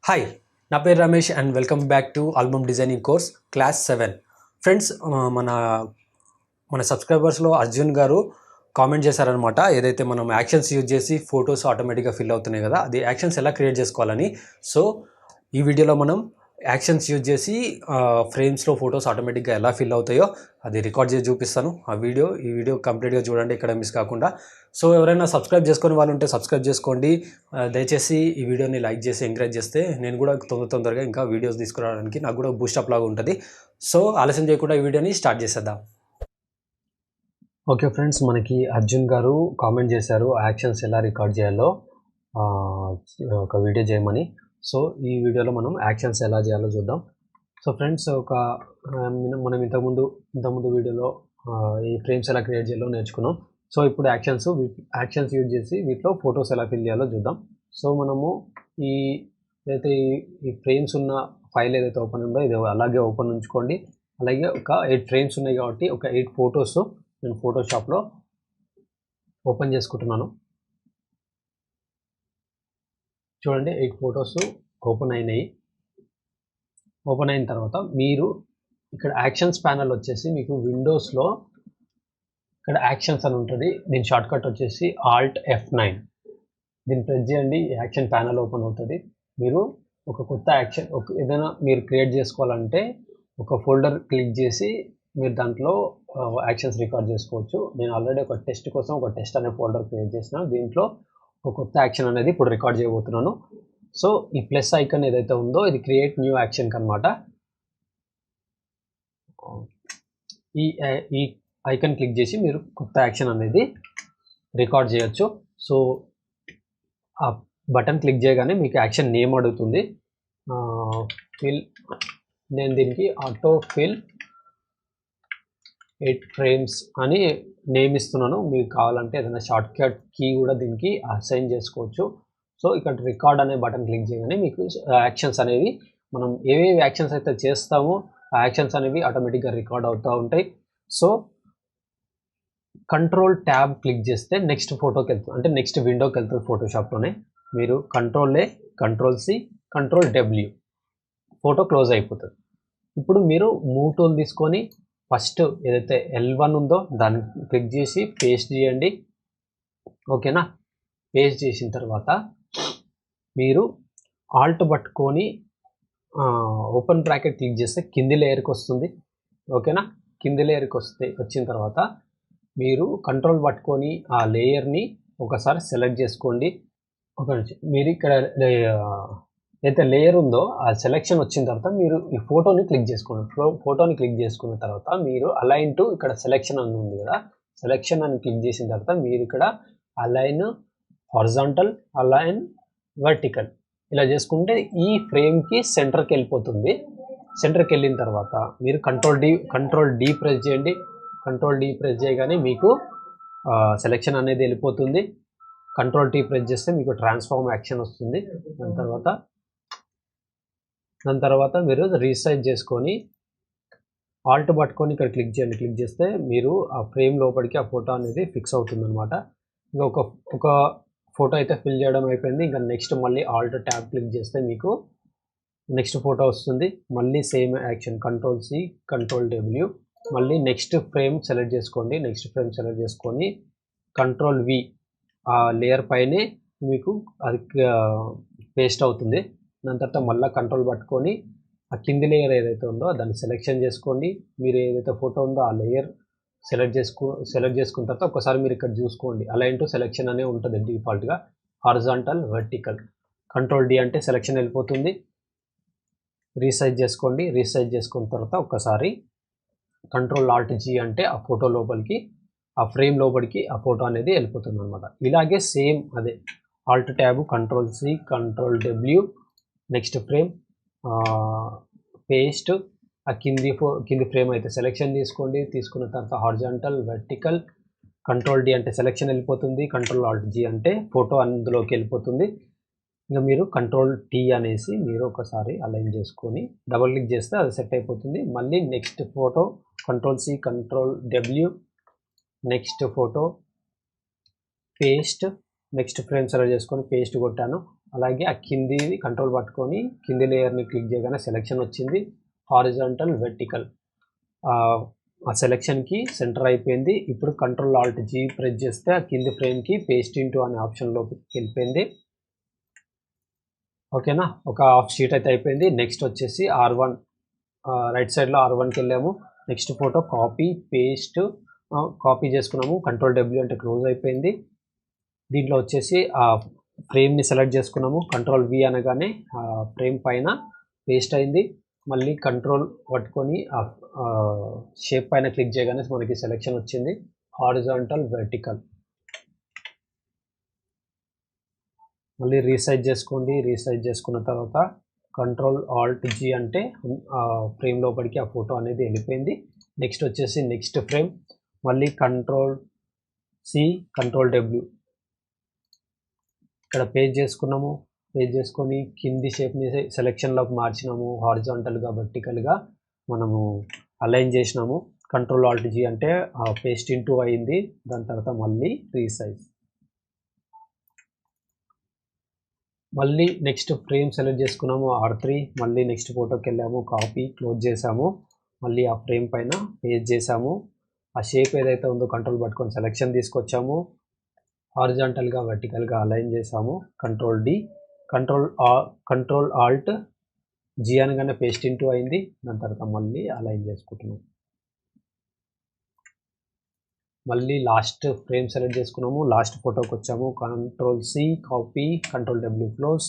Hi, నా పేరు Ramesh and welcome back to album designing course class 7. Friends, మన మన సబ్స్క్రైబర్స్లో అర్జున్ గారు కామెంట్ చేశారనమాట. ఏదైతే మనం యాక్షన్స్ యూజ్ చేసి ఫొటోస్ ఆటోమేటిక్గా ఫిల్ అవుతున్నాయి కదా, అది యాక్షన్స్ ఎలా క్రియేట్ చేసుకోవాలని. సో ఈ వీడియోలో మనం యాక్షన్స్ యూజ్ చేసి ఫ్రేమ్స్లో ఫొటోస్ ఆటోమేటిక్గా ఎలా ఫిల్ అవుతాయో అది రికార్డ్ చేసి చూపిస్తాను. ఈ వీడియో కంప్లీట్గా చూడండి, ఇక్కడ మిస్ కాకుండా. సో ఎవరైనా సబ్స్క్రైబ్ చేసుకొని వాళ్ళు ఉంటే సబ్స్క్రైబ్ చేసుకోండి. దయచేసి ఈ వీడియోని లైక్ చేసి ఎంకరేజ్ చేస్తే నేను కూడా తొందరగా ఇంకా వీడియోస్ తీసుకురావడానికి నాకు కూడా బూస్టప్ లాగా ఉంటుంది. సో ఆలస్యం చేయకుండా ఈ వీడియోని స్టార్ట్ చేసేద్దాం. ఓకే ఫ్రెండ్స్, మనకి అర్జున్ గారు కామెంట్ చేశారు యాక్షన్స్ ఎలా రికార్డ్ చేయాలో ఒక వీడియో చేయమని. సో ఈ వీడియోలో మనం యాక్షన్స్ ఎలా చేయాలో చూద్దాం. సో ఫ్రెండ్స్, మనం ఇంతకుముందు వీడియోలో ఈ ఫ్రేమ్స్ ఎలా క్రియేట్ చేయాలో నేర్చుకున్నాం. సో ఇప్పుడు యాక్షన్స్ యూజ్ చేసి వీటిలో ఫొటోస్ ఎలా ఫిల్ చేయాలో చూద్దాం. సో మనము ఏదైతే ఈ ఫ్రేమ్స్ ఉన్న ఫైల్ ఏదైతే ఓపెన్ ఉందో ఇది అలాగే ఓపెన్ ఉంచుకోండి. అలాగే ఒక 8 ఫ్రేమ్స్ ఉన్నాయి కాబట్టి ఒక 8 ఫొటోస్ నేను ఫోటోషాప్లో ఓపెన్ చేసుకుంటున్నాను. చూడండి, 8 ఫొటోస్ ఓపెన్ అయినాయి. ఓపెన్ అయిన తర్వాత మీరు ఇక్కడ యాక్షన్స్ ప్యానల్ వచ్చేసి మీకు విండోస్లో ఇక్కడ యాక్షన్స్ అని ఉంటుంది. దీని షార్ట్కట్ వచ్చేసి Alt F9. దీన్ని ప్రెస్ చేయండి, యాక్షన్ ప్యానల్ ఓపెన్ అవుతుంది. మీరు ఒక కొత్త యాక్షన్ ఏదైనా మీరు క్రియేట్ చేసుకోవాలంటే ఒక ఫోల్డర్ క్లిక్ చేసి మీరు దాంట్లో యాక్షన్స్ రికార్డ్ చేసుకోవచ్చు. నేను ఆల్రెడీ ఒక టెస్ట్ కోసం ఒక టెస్ట్ అనే ఫోల్డర్ క్రియేట్ చేసిన, దీంట్లో ఒక కొత్త యాక్షన్ అనేది ఇప్పుడు రికార్డ్ చేయబోతున్నాను. సో ఈ ప్లస్ ఐకన్ ఏదైతే ఉందో ఇది క్రియేట్ న్యూ యాక్షన్ అనమాట. ఈ ఐకన్ క్లిక్ చేసి మీరు కొత్త యాక్షన్ అనేది రికార్డ్ చేయొచ్చు. సో ఆ బటన్ క్లిక్ చేయగానే మీకు యాక్షన్ నేమ్ అడుగుతుంది. నేను దీనికి ఆటో ఫిల్ 8 ఫ్రేమ్స్ అని నేమ్ ఇస్తున్నాను. మీకు కావాలంటే ఏదైనా షార్ట్కట్ కీ కూడా దీనికి అసైన్ చేసుకోవచ్చు. సో ఇక్కడ రికార్డ్ అనే బటన్ క్లిక్ చేయగానే మీకు యాక్షన్స్ అనేవి మనం ఏవేవి యాక్షన్స్ అయితే చేస్తామో ఆ యాక్షన్స్ అనేవి ఆటోమేటిక్గా రికార్డ్ అవుతూ ఉంటాయి. సో కంట్రోల్ ట్యాబ్ క్లిక్ చేస్తే నెక్స్ట్ ఫోటోకి వెళ్తుంది, అంటే నెక్స్ట్ విండోకి వెళ్తుంది. ఫోటోషాప్లోనే మీరు Ctrl+A, Ctrl+C, Ctrl+W, photo close అయిపోతుంది. ఇప్పుడు మీరు మూవ్ టూల్ తీసుకొని ఫస్ట్ ఏదైతే L1 ఉందో దాన్ని క్లిక్ చేసి పేస్ట్ చేయండి. ఓకేనా? పేస్ట్ చేసిన తర్వాత మీరు ఆల్ట్ పట్టుకొని ఓపెన్ బ్రాకెట్ క్లిక్ చేస్తే కింది లేయర్కి వస్తుంది. ఓకేనా? కింది లేయర్కి వచ్చిన తర్వాత మీరు కంట్రోల్ పట్టుకొని ఆ లేయర్ని ఒకసారి సెలెక్ట్ చేసుకోండి. మీరు ఇక్కడ ఏదైతే లేయర్ ఉందో ఆ సెలెక్షన్ వచ్చిన తర్వాత మీరు ఈ ఫోటోని క్లిక్ చేసుకోండి. ఫోటోని క్లిక్ చేసుకున్న తర్వాత మీరు అలైన్ టు ఇక్కడ సెలెక్షన్ అని ఉంది కదా, సెలెక్షన్ అని క్లిక్ చేసిన తర్వాత మీరు ఇక్కడ అలైన్ హారిజాంటల్, అలైన్ వర్టికల్ ఇలా చేసుకుంటే ఈ ఫ్రేమ్కి సెంటర్కి వెళ్ళిపోతుంది. సెంటర్కి వెళ్ళిన తర్వాత మీరు కంట్రోల్ డి ప్రెస్ చేయండి. కంట్రోల్ డి ప్రెస్ చేయగానే మీకు సెలెక్షన్ అనేది వెళ్ళిపోతుంది. కంట్రోల్ టీ ప్రెస్ చేస్తే మీకు ట్రాన్స్ఫార్మ్ యాక్షన్ వస్తుంది. దాని తర్వాత మీరు రీసైజ్ చేసుకొని ఆల్ట్ పట్టుకొని ఇక్కడ క్లిక్ చేయండి. క్లిక్ చేస్తే మీరు ఆ ఫ్రేమ్ లోపలికి ఆ ఫోటో అనేది ఫిక్స్ అవుతుంది అనమాట. ఇంకా ఒక ఫోటో అయితే ఫిల్ చేయడం అయిపోయింది. ఇంకా నెక్స్ట్ మళ్ళీ ఆల్ట్ ట్యాబ్ క్లిక్ చేస్తే మీకు నెక్స్ట్ ఫోటో వస్తుంది. మళ్ళీ సేమ్ యాక్షన్ Ctrl+C, Ctrl+W, మళ్ళీ నెక్స్ట్ ఫ్రేమ్ సెలెక్ట్ చేసుకోండి. నెక్స్ట్ ఫ్రేమ్ సెలెక్ట్ చేసుకొని Ctrl+V ఆ లేయర్ పైనే మీకు అది పేస్ట్ అవుతుంది. దాని తర్వాత మళ్ళీ కంట్రోల్ పట్టుకొని ఆ కింది లేయర్ ఏదైతే ఉందో దాన్ని సెలెక్షన్ చేసుకోండి. మీరు ఏదైతే ఫోటో ఉందో ఆ లేయర్ సెలెక్ట్ చేసుకున్న తర్వాత ఒకసారి మీరు ఇక్కడ చూసుకోండి, అలైన్ టు సెలెక్షన్ అనే ఉంటుంది డిఫాల్ట్గా, హారిజాంటల్, వర్టికల్. Ctrl+D అంటే సెలెక్షన్ వెళ్ళిపోతుంది. రీసైజ్ చేసుకోండి. రీసైజ్ చేసుకున్న తర్వాత ఒకసారి Ctrl+Alt+G అంటే ఆ ఫోటో లోపలికి, ఆ ఫ్రేమ్ లోపలికి ఆ ఫోటో అనేది వెళ్ళిపోతుంది అనమాట. ఇలాగే సేమ్ అదే alt tab, Ctrl+C, Ctrl+W, next frame paste, ఆ కింది ఫ్రేమ్ అయితే సెలెక్షన్ తీసుకోండి. తీసుకున్న తర్వాత హారిజాంటల్, వర్టికల్, Ctrl+D అంటే సెలెక్షన్ వెళ్ళిపోతుంది. Ctrl+Alt+G అంటే ఫోటో అందులోకి వెళ్ళిపోతుంది. ఇంకా మీరు Ctrl+T అనేసి మీరు ఒకసారి అలైన్ చేసుకొని డబుల్ క్లిక్ చేస్తే అది సెట్ అయిపోతుంది. మళ్ళీ next photo Ctrl+C, Ctrl+W, next photo paste, next frame select చేసుకొని పేస్ట్ కొట్టాను. అలాగే ఆ కింది కంట్రోల్ పట్టుకొని కింది లేయర్ని క్లిక్ చేయగానే సెలెక్షన్ వచ్చింది. హారిజాంటల్ వెర్టికల్ ఆ సెలెక్షన్కి సెంటర్ అయిపోయింది. ఇప్పుడు కంట్రోల్ ఆల్ట్ జీ ప్రెస్ చేస్తే ఆ కింది ఫ్రేమ్కి పేస్ట్ ఇంటూ అనే ఆప్షన్లోకి వెళ్ళిపోయింది. ఓకేనా, ఒక హాఫ్ షీట్ అయితే అయిపోయింది. నెక్స్ట్ వచ్చేసి R1 రైట్ సైడ్లో R1కి వెళ్ళాము. నెక్స్ట్ ఫోటో కాపీ చేసుకున్నాము. కంట్రోల్ W అంటే క్లోజ్ అయిపోయింది. దీంట్లో వచ్చేసి ఆ ఫ్రేమ్ని సెలెక్ట్ చేసుకున్నాము. కంట్రోల్ V అనగానే ఫ్రేమ్ పైన పేస్ట్ అయింది. మళ్ళీ కంట్రోల్ పట్టుకొని షేప్ పైన క్లిక్ చేయగానే మనకి సెలెక్షన్ వచ్చింది. Horizontal vertical. మళ్ళీ రీసైజ్ చేసుకోండి. రీసైజ్ చేసుకున్న తర్వాత కంట్రోల్ ఆల్ట్ జీ అంటే ఫ్రేమ్ లోపలికి ఆ ఫోటో అనేది వెళ్ళిపోయింది. నెక్స్ట్ వచ్చేసి నెక్స్ట్ ఫ్రేమ్, మళ్ళీ కంట్రోల్ సి కంట్రోల్ W ఇక్కడ పేస్ట్ చేసుకున్నాము. పేస్ట్ చేసుకొని కింది షేప్ని సెలెక్షన్లోకి మార్చినాము. హారిజాంటల్గా వర్టికల్గా మనము అలైన్ చేసినాము. కంట్రోల్ ఆల్ట్ జీ అంటే పేస్ట్ ఇంటూ అయింది. దాని తర్వాత మళ్ళీ రీసైజ్. మళ్ళీ నెక్స్ట్ ఫ్రేమ్ సెలెక్ట్ చేసుకున్నాము R3. మళ్ళీ నెక్స్ట్ ఫోటోకి వెళ్ళాము, కాపీ క్లోజ్ చేసాము. మళ్ళీ ఆ ఫ్రేమ్ పైన పేస్ట్ చేసాము. ఆ షేప్ ఏదైతే ఉందో కంట్రోల్ పట్టుకొని సెలెక్షన్ తీసుకొచ్చాము. హారిజాంటల్గా వర్టికల్గా అలైన్ చేసాము. Control D, control alt G అనగానే పేస్ట్ ఇంటూ అయింది. దాని తర్వాత మళ్ళీ అలైన్ చేసుకుంటున్నాం. మళ్ళీ లాస్ట్ ఫ్రేమ్ సెలెక్ట్ చేసుకున్నాము. లాస్ట్ ఫోటోకి వచ్చాము. Control C copy, control W close.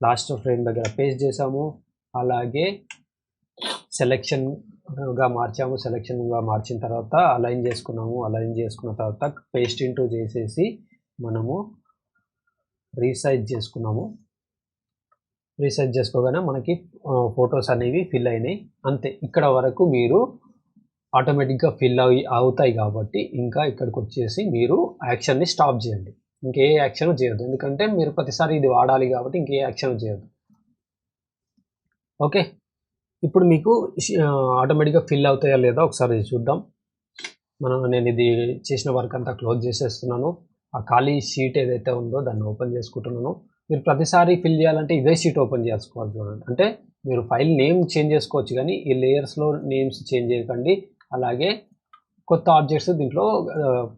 Last frame దగ్గర పేస్ట్ చేసాము. అలాగే సెలెక్షన్గా మార్చాము. సెలెక్షన్గా మార్చిన తర్వాత అలైన్ చేసుకున్నాము. అలైన్ చేసుకున్న తర్వాత పేస్ట్ ఇంటూ చేసేసి మనము రీసైజ్ చేసుకున్నాము. రీసైజ్ చేసుకోగానే మనకి ఫొటోస్ అనేవి ఫిల్ అయినాయి. అంతే, ఇక్కడ వరకు మీరు ఆటోమేటిక్గా ఫిల్ అవుతాయి కాబట్టి ఇంకా ఇక్కడికి వచ్చేసి మీరు యాక్షన్ని స్టాప్ చేయండి. ఇంకే యాక్షన్ చేయొద్దు, ఎందుకంటే మీరు ప్రతిసారి ఇది వాడాలి కాబట్టి ఇంకే యాక్షన్ చేయొద్దు. ఓకే, ఇప్పుడు మీకు ఆటోమేటిక్గా ఫిల్ అవుతాయా లేదా ఒకసారి చూద్దాం. నేను ఇది చేసిన వర్క్ అంతా క్లోజ్ చేసేస్తున్నాను. ఆ ఖాళీ షీట్ ఏదైతే ఉందో దాన్ని ఓపెన్ చేసుకుంటున్నాను. మీరు ప్రతిసారి ఫిల్ చేయాలంటే ఇదే షీట్ ఓపెన్ చేసుకోవాలి. చూడండి, అంటే మీరు ఫైల్ నేమ్ చేంజ్ చేసుకోవచ్చు కానీ ఈ లేయర్స్లో నేమ్స్ చేంజ్ చేయకండి. అలాగే కొత్త ఆబ్జెక్ట్స్ దీంట్లో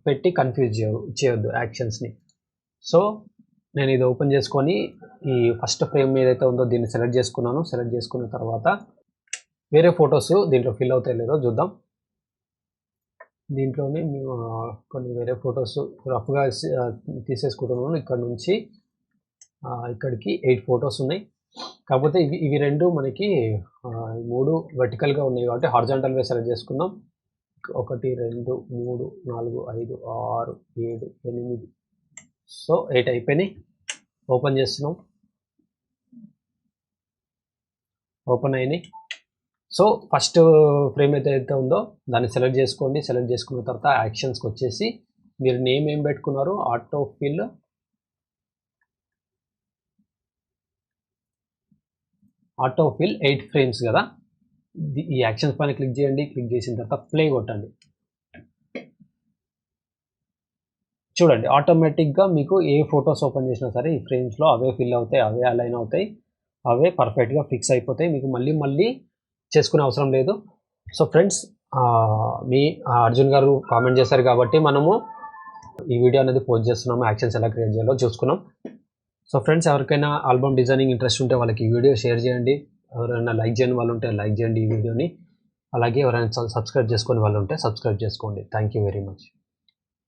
పెట్టి కన్ఫ్యూజ్ చేయొద్దు యాక్షన్స్ని. సో నేను ఇది ఓపెన్ చేసుకొని ఈ ఫస్ట్ ఫ్రేమ్ ఏదైతే ఉందో దీన్ని సెలెక్ట్ చేసుకున్నాను. సెలెక్ట్ చేసుకున్న తర్వాత వేరే ఫొటోస్ దీంట్లో ఫిల్ అవుతాయి లేదో చూద్దాం. దీంట్లోనే కొన్ని వేరే ఫొటోస్ రఫ్గా తీసేసుకుంటున్నాను. ఇక్కడ నుంచి ఇక్కడికి 8 ఫొటోస్ ఉన్నాయి. కాకపోతే ఇవి రెండు మనకి 3 వర్టికల్గా ఉన్నాయి కాబట్టి హారిజాంటల్గా సెలెక్ట్ చేసుకుందాం. 1 2 3 4 5 6 7 8. సో 8 అయిపోయినాయి. ఓపెన్ చేస్తున్నాం. ఓపెన్ అయినాయి. సో ఫస్ట్ ఫ్రేమ్ అయితే ఉందో దాన్ని సెలెక్ట్ చేసుకోండి. సెలెక్ట్ చేసుకున్న తర్వాత యాక్షన్స్కి వచ్చేసి మీరు నేమ్ ఏం పెట్టుకున్నారు, ఆటో ఫిల్ 8 ఫ్రేమ్స్ కదా. ఈ యాక్షన్స్ పైన క్లిక్ చేయండి. క్లిక్ చేసిన తర్వాత ప్లే కొట్టండి. చూడండి, ఆటోమేటిక్గా మీకు ఏ ఫొటోస్ ఓపెన్ చేసినా సరే ఈ ఫ్రేమ్స్లో అవే ఫిల్ అవుతాయి, అవే అలైన్ అవుతాయి, అవే పర్ఫెక్ట్గా ఫిక్స్ అయిపోతాయి. మీకు మళ్ళీ చేసుకునే అవసరం లేదు. సో ఫ్రెండ్స్, మీ అర్జున్ గారు కామెంట్ చేశారు కాబట్టి మనము ఈ వీడియో అనేది పోస్ట్ చేస్తున్నాము. యాక్షన్స్ ఎలా క్రియేట్ చేయాలో చూసుకున్నాం. సో ఫ్రెండ్స్, ఎవరికైనా ఆల్బమ్ డిజైనింగ్ ఇంట్రెస్ట్ ఉంటే వాళ్ళకి ఈ వీడియో షేర్ చేయండి. ఎవరైనా లైక్ చేయని వాళ్ళు ఉంటే లైక్ చేయండి ఈ వీడియోని. అలాగే ఎవరైనా సబ్స్క్రైబ్ చేసుకునే వాళ్ళు ఉంటే సబ్స్క్రైబ్ చేసుకోండి. Thank you very much.